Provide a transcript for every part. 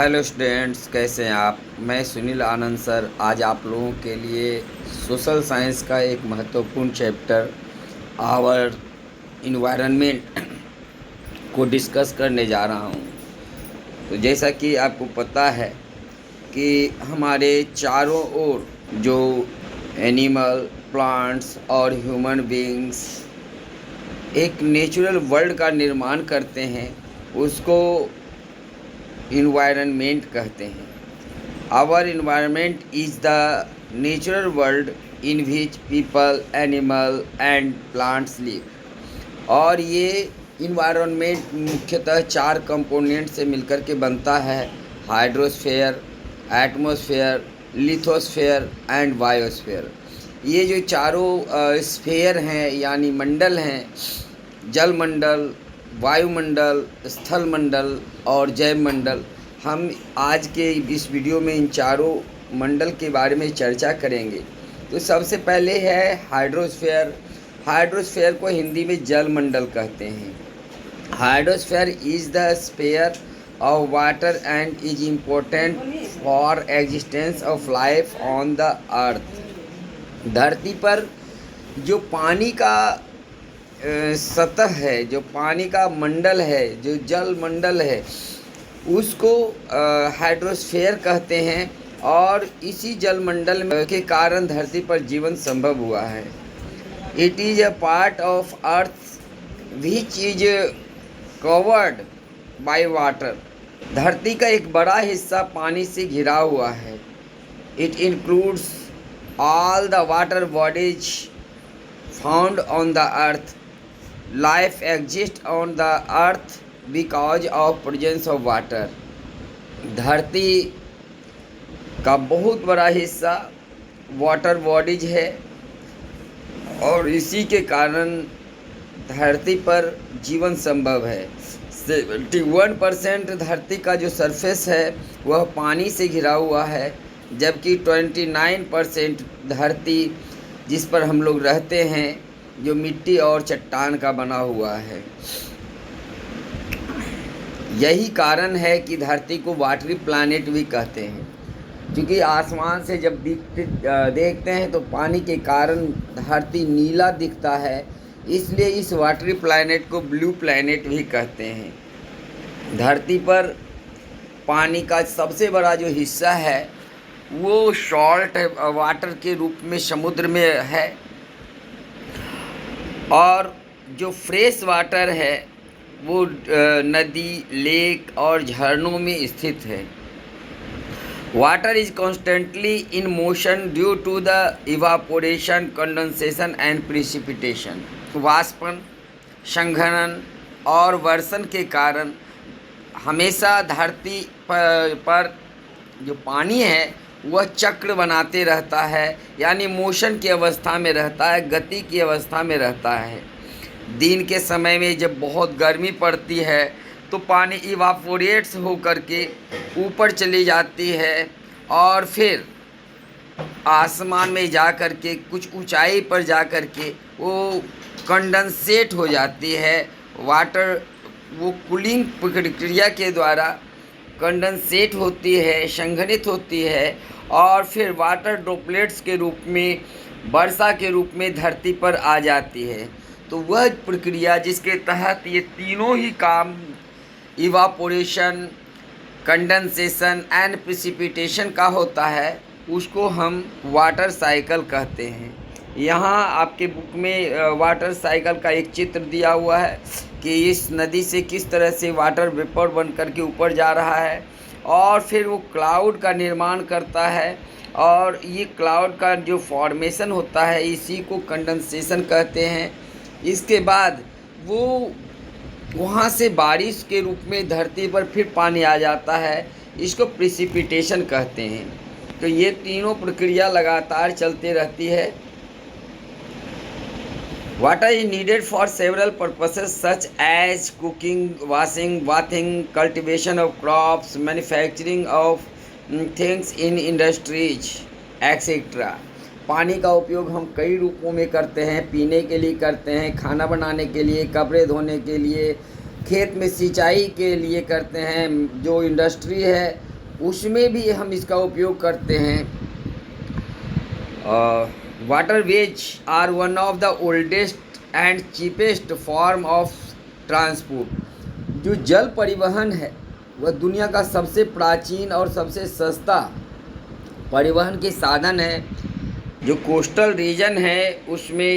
Hello students, कैसे हैं आप। मैं सुनील आनंद सर आज आप लोगों के लिए सोशल साइंस का एक महत्वपूर्ण चैप्टर आवर इन्वायरमेंट को डिस्कस करने जा रहा हूं। तो जैसा कि आपको पता है कि हमारे चारों ओर जो एनिमल, प्लांट्स और ह्यूमन बीइंग्स एक नेचुरल वर्ल्ड का निर्माण करते हैं, उसको इन्वायरमेंट कहते हैं। Our environment is the natural world in which people, animal and plants live. और ये इन्वायरमेंट मुख्यतः 4 कंपोनेंट से मिलकर के बनता है: hydrosphere, atmosphere, lithosphere and biosphere. ये जो चारों स्फेयर हैं यानी मंडल हैं, जल मंडल, वायुमंडल, स्थल मंडल और जैव मंडल, हम आज के इस वीडियो में इन चारों मंडल के बारे में चर्चा करेंगे। तो सबसे पहले है हाइड्रोस्फेयर। हाइड्रोस्फेयर को हिंदी में जल मंडल कहते हैं। Hydrosphere is the sphere of water and is important for existence of life on the earth. धरती पर जो पानी का सतह है, जो पानी का मंडल है, जो जल मंडल है, उसको हाइड्रोस्फेयर कहते हैं। और इसी जल मंडल के कारण धरती पर जीवन संभव हुआ है। It is a part of earth which is covered by water. धरती का एक बड़ा हिस्सा पानी से घिरा हुआ है। It includes all the water bodies found on the earth. Life exist on the earth because of presence of water. धरती का बहुत बड़ा हिस्सा वाटर बॉडीज है और इसी के कारण धरती पर जीवन संभव है। 71% धरती का जो सरफेस है वह पानी से घिरा हुआ है, जबकि 29% धरती जिस पर हम लोग रहते हैं जो मिट्टी और चट्टान का बना हुआ है। यही कारण है कि धरती को वाटरी प्लैनेट भी कहते हैं, क्योंकि आसमान से जब देखते हैं तो पानी के कारण धरती नीला दिखता है, इसलिए इस वाटरी प्लैनेट को ब्लू प्लैनेट भी कहते हैं। धरती पर पानी का सबसे बड़ा जो हिस्सा है वो सॉल्ट वाटर के रूप में समुद्र में है, और जो फ्रेश वाटर है वो नदी, लेक और झरनों में स्थित है। Water is constantly in motion due to the evaporation, condensation and precipitation. वाष्पन, संघनन और वर्षण के कारण हमेशा धरती पर जो पानी है वह चक्र बनाते रहता है, यानी मोशन की अवस्था में रहता है, गति की अवस्था में रहता है। दिन के समय में जब बहुत गर्मी पड़ती है तो पानी इवापोरेट्स होकर के ऊपर चली जाती है और फिर आसमान में जा कर के कुछ ऊंचाई पर जा कर के वो कंडेंसेट हो जाती है। वाटर वो कूलिंग प्रक्रिया के द्वारा कंडेंसेट होती है, संघनित होती है और फिर वाटर ड्रॉपलेट्स के रूप में, वर्षा के रूप में धरती पर आ जाती है। तो वह प्रक्रिया जिसके तहत ये तीनों ही काम, इवापोरेशन, कंडेंसेशन एंड प्रिसिपिटेशन का होता है, उसको हम वाटर साइकिल कहते हैं। यहाँ आपके बुक में वाटर साइकिल का एक चित्र दिया हुआ है कि इस नदी से किस तरह से वाटर वेपर बन कर के ऊपर जा रहा है और फिर वो क्लाउड का निर्माण करता है, और ये क्लाउड का जो फॉर्मेशन होता है इसी को कंडेंसेशन कहते हैं। इसके बाद वो वहाँ से बारिश के रूप में धरती पर फिर पानी आ जाता है, इसको प्रिसिपिटेशन कहते हैं। तो ये तीनों प्रक्रिया लगातार चलती रहती है। Water is needed for several purposes such as cooking, washing, bathing, cultivation of crops, manufacturing of things in industries etcetera. पानी का उपयोग हम कई रूपों में करते हैं। पीने के लिए करते हैं, खाना बनाने के लिए, कपड़े धोने के लिए, खेत में सिंचाई के लिए करते हैं। जो इंडस्ट्री है उसमें भी हम इसका उपयोग करते हैं। Waterways are one of the oldest and cheapest form of transport. जो जल परिवहन है वह दुनिया का सबसे प्राचीन और सबसे सस्ता परिवहन के साधन है। जो कोस्टल रीजन है उसमें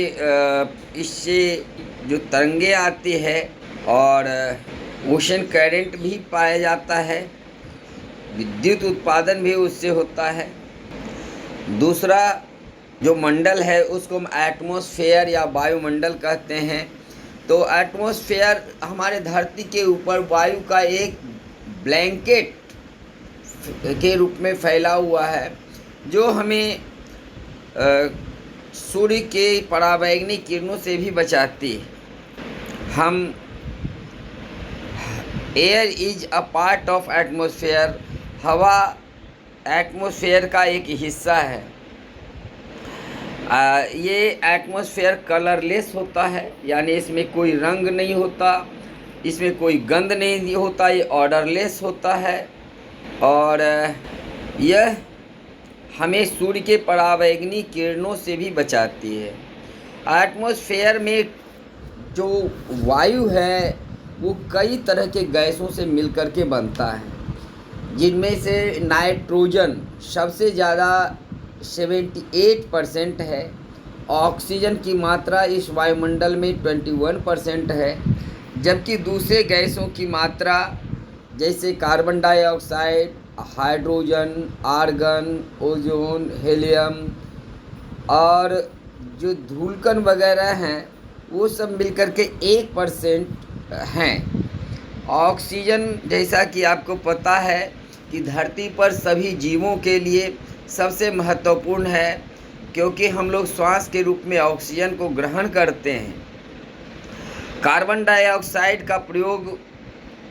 इससे जो तरंगे आती है और ओशन करंट भी पाया जाता है, विद्युत उत्पादन भी उससे होता है। दूसरा जो मंडल है उसको हम एटमॉस्फेयर या वायुमंडल कहते हैं। तो एटमॉस्फेयर हमारे धरती के ऊपर वायु का एक ब्लैंकेट के रूप में फैला हुआ है, जो हमें सूर्य के पराबैंगनी किरणों से भी बचाती है। हम air is a part of atmosphere. हवा एटमॉस्फेयर का एक हिस्सा है। ये एटमॉस्फेयर कलरलेस होता है, यानी इसमें कोई रंग नहीं होता, इसमें कोई गंध नहीं होता, ये ऑर्डरलेस होता है और यह हमें सूर्य के पराबैंगनी किरणों से भी बचाती है। एटमॉस्फेयर में जो वायु है वो कई तरह के गैसों से मिलकर के बनता है, जिनमें से नाइट्रोजन सबसे ज़्यादा 78% है। ऑक्सीजन की मात्रा इस वायुमंडल में 21% है, जबकि दूसरे गैसों की मात्रा जैसे carbon dioxide, hydrogen, argon, ozone, helium और जो धूलकण वगैरह हैं वो सब मिलकर के 1% हैं। ऑक्सीजन जैसा कि आपको पता है कि धरती पर सभी जीवों के लिए सबसे महत्वपूर्ण है, क्योंकि हम लोग श्वास के रूप में ऑक्सीजन को ग्रहण करते हैं। कार्बन डाइऑक्साइड का प्रयोग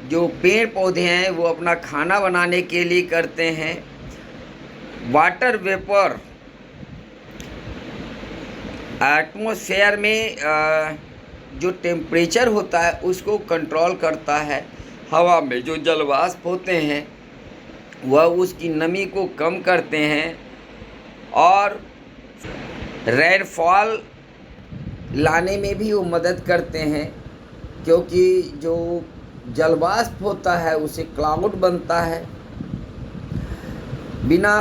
जो पेड़ पौधे हैं वो अपना खाना बनाने के लिए करते हैं। वाटर वेपर एटमॉस्फेयर में जो टेम्परेचर होता है उसको कंट्रोल करता है। हवा में जो जलवाष्प होते हैं वह उसकी नमी को कम करते हैं और रेनफॉल लाने में भी वो मदद करते हैं, क्योंकि जो जलवाष्प होता है उससे क्लाउड बनता है। बिना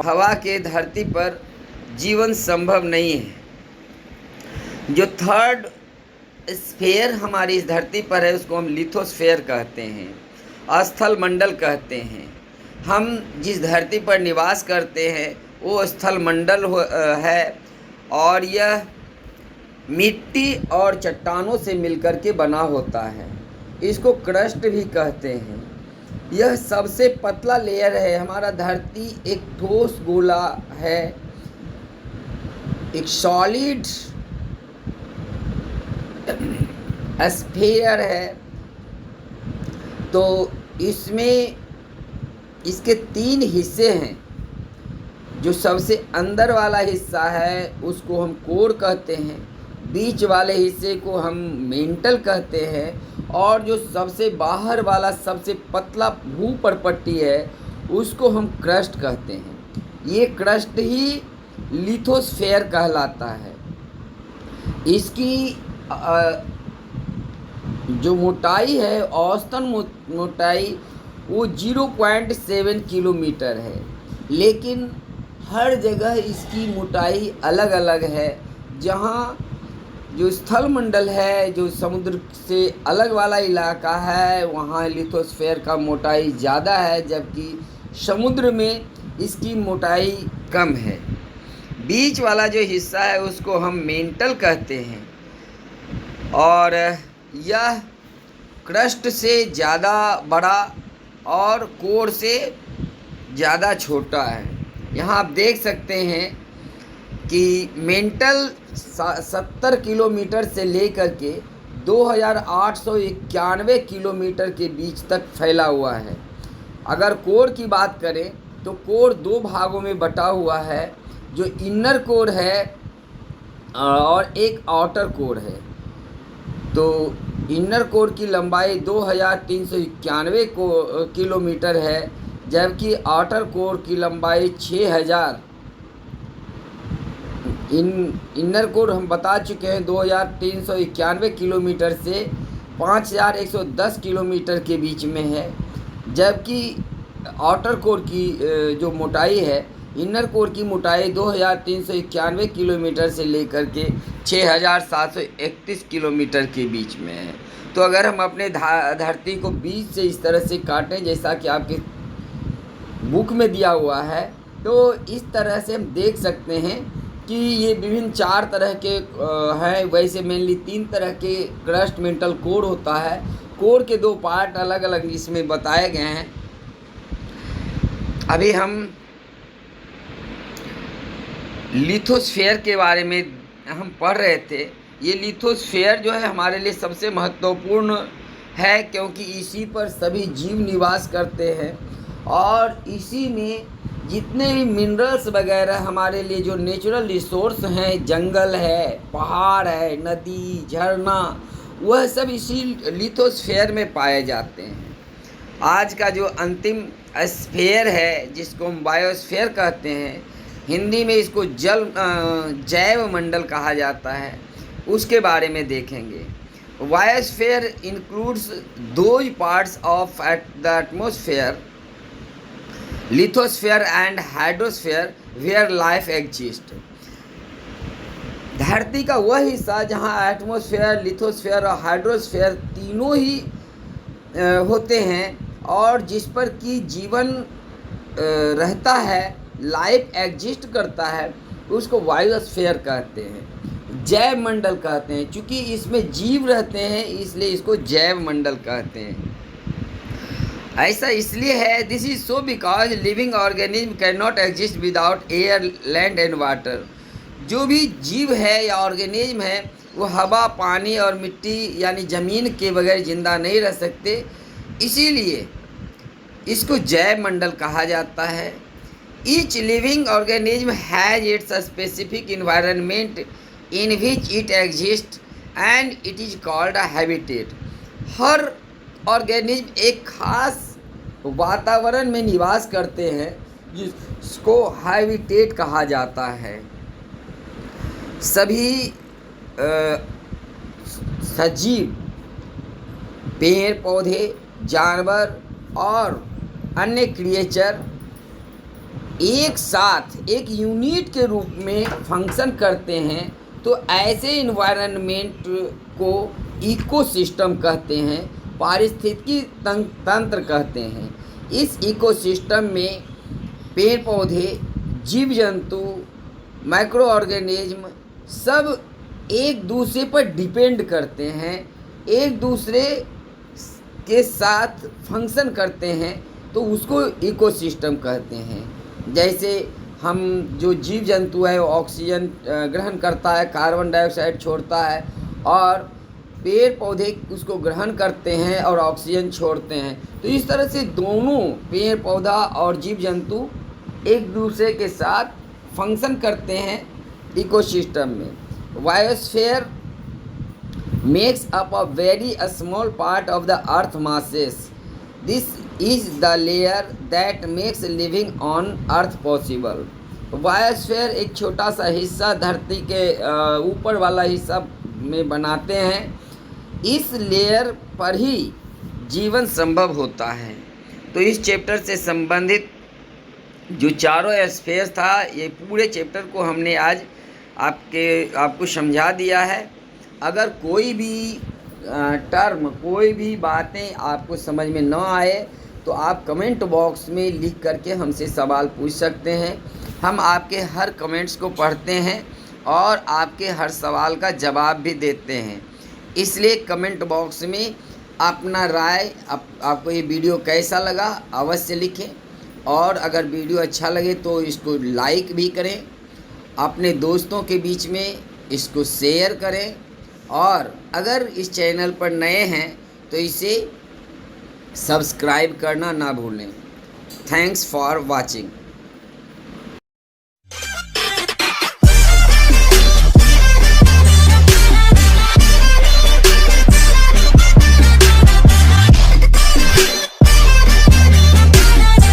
हवा के धरती पर जीवन संभव नहीं है। जो थर्ड स्फीयर हमारी इस धरती पर है उसको हम लिथोस्फीयर कहते हैं, स्थल मंडल कहते हैं। हम जिस धरती पर निवास करते हैं वो स्थल मंडल है और यह मिट्टी और चट्टानों से मिलकर के बना होता है। इसको क्रस्ट भी कहते हैं। यह सबसे पतला लेयर है। हमारा धरती एक ठोस गोला है, एक सॉलिड स्फीयर है। तो इसमें इसके 3 हिस्से हैं। जो सबसे अंदर वाला हिस्सा है उसको हम कोर कहते हैं, बीच वाले हिस्से को हम मेंटल कहते हैं और जो सबसे बाहर वाला सबसे पतला भूपर्पट्टी है उसको हम क्रस्ट कहते हैं। ये क्रस्ट ही लिथोस्फीयर कहलाता है। इसकी जो मोटाई है, औसतन मोटाई वो 0.7 किलोमीटर है, लेकिन हर जगह इसकी मोटाई अलग अलग है। जहाँ जो स्थल मंडल है, जो समुद्र से अलग वाला इलाका है, वहाँ लिथोस्फीयर का मोटाई ज़्यादा है, जबकि समुद्र में इसकी मोटाई कम है। बीच वाला जो हिस्सा है उसको हम मेंटल कहते हैं और यह क्रस्ट से ज़्यादा बड़ा और कोर से ज़्यादा छोटा है। यहाँ आप देख सकते हैं कि मेंटल 70 किलोमीटर से लेकर के 2891 किलोमीटर के बीच तक फैला हुआ है। अगर कोर की बात करें तो कोर 2 भागों में बटा हुआ है, जो इनर कोर है और एक आउटर कोर है। तो इनर कोर की लंबाई 2391 किलोमीटर है, जबकि आउटर कोर की लंबाई 6000, इनर कोर हम बता चुके हैं 2391 किलोमीटर से 5110 किलोमीटर के बीच में है। जबकि आउटर कोर की जो मोटाई है, इनर कोर की मोटाई 2391 किलोमीटर से लेकर के 6731 किलोमीटर के बीच में है। तो अगर हम अपने धरती को बीच से इस तरह से काटें जैसा कि आपके बुक में दिया हुआ है, तो इस तरह से हम देख सकते हैं कि ये विभिन्न 4 तरह के हैं। वैसे मेनली 3 तरह के क्रस्ट मेंटल कोर होता है। कोर के 2 पार्ट अलग अलग इसमें बताए गए हैं। अभी हम लिथोस्फीयर के बारे में हम पढ़ रहे थे। ये लिथोस्फीयर जो है हमारे लिए सबसे महत्वपूर्ण है, क्योंकि इसी पर सभी जीव निवास करते हैं और इसी में जितने भी मिनरल्स वगैरह हमारे लिए जो नेचुरल रिसोर्स हैं, जंगल है, पहाड़ है, नदी, झरना, वह सब इसी लिथोस्फीयर में पाए जाते हैं। आज का जो अंतिम स्फीयर है, जिसको हम बायोस्फीयर कहते हैं, हिंदी में इसको जैव मंडल कहा जाता है, उसके बारे में देखेंगे। Biosphere includes those parts of the atmosphere, lithosphere and hydrosphere where life exist. धरती का वह हिस्सा जहाँ एटमॉस्फेयर, लिथोस्फीयर और हाइड्रोस्फीयर तीनों ही होते हैं और जिस पर कि जीवन रहता है, लाइफ एग्जिस्ट करता है, उसको बायोस्फीयर कहते हैं, जैव मंडल कहते हैं। चूँकि इसमें जीव रहते हैं इसलिए इसको जैव मंडल कहते हैं। ऐसा इसलिए है, this is so because living organism can not exist without air, land and water. जो भी जीव है या ऑर्गेनिज्म है वो हवा, पानी और मिट्टी यानी ज़मीन के बगैर जिंदा नहीं रह सकते, इसीलिए इसको जैव मंडल कहा जाता है। Each living organism has its specific environment in which it exist and it is called a habitat. Her organism एक खास वातावरण में निवास करते हैं जिसको हैबिटेट कहा जाता है। सभी सजीव, पेड़ पौधे, जानवर और अन्य क्रिएचर एक साथ एक यूनिट के रूप में फंक्शन करते हैं। तो ऐसे इन्वायरमेंट को इकोसिस्टम कहते हैं, पारिस्थितिकी तंत्र कहते हैं। इस इकोसिस्टम में पेड़ पौधे, जीव जंतु, माइक्रो ऑर्गेनिज्म सब एक दूसरे पर डिपेंड करते हैं, एक दूसरे के साथ फंक्शन करते हैं, तो उसको इकोसिस्टम कहते हैं। जैसे हम जो जीव जंतु है वो ऑक्सीजन ग्रहण करता है, कार्बन डाइऑक्साइड छोड़ता है, और पेड़ पौधे उसको ग्रहण करते हैं और ऑक्सीजन छोड़ते हैं। तो इस तरह से दोनों पेड़ पौधा और जीव जंतु एक दूसरे के साथ फंक्शन करते हैं इकोसिस्टम में। Biosphere makes up a very small part of the earth masses. This is the layer that makes living on earth possible. Biosphere एक छोटा सा हिस्सा धरती के ऊपर वाला हिस्सा में बनाते हैं। इस लेयर पर ही जीवन संभव होता है। तो इस चैप्टर से संबंधित जो चारों स्फीयर था, ये पूरे चैप्टर को हमने आज आपको समझा दिया है। अगर कोई भी टर्म, कोई भी बातें आपको समझ में न आए तो आप कमेंट बॉक्स में लिख करके हमसे सवाल पूछ सकते हैं। हम आपके हर कमेंट्स को पढ़ते हैं और आपके हर सवाल का जवाब भी देते हैं। इसलिए कमेंट बॉक्स में अपना राय, आपको ये वीडियो कैसा लगा अवश्य लिखें, और अगर वीडियो अच्छा लगे तो इसको लाइक भी करें, अपने दोस्तों के बीच में इसको शेयर करें, और अगर इस चैनल पर नए हैं तो इसे सब्सक्राइब करना ना भूलें। Thanks for watching.